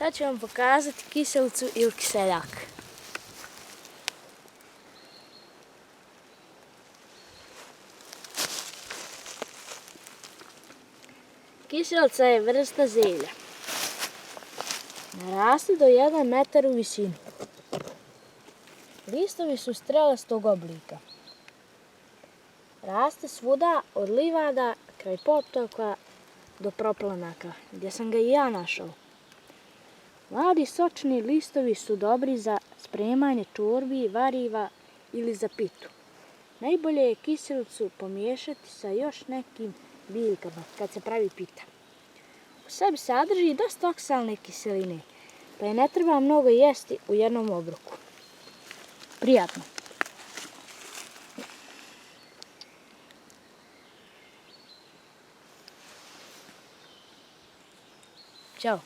Sad ću vam pokazati kiselicu ili kiseljak. Kiselica je vrsta zelja. Naraste do 1 metar u visinu. Listovi su strelastog oblika. Raste svuda od livada kraj potoka do proplanaka, gdje sam ga i ja našao. Mladi sočni listovi su dobri za spremanje čorbi, variva ili za pitu. Najbolje je kiselicu pomiješati sa još nekim biljkama kad se pravi pita. U sebi sadrži dosta oksalne kiseline, pa je ne treba mnogo jesti u jednom obroku. Prijatno! Ćao!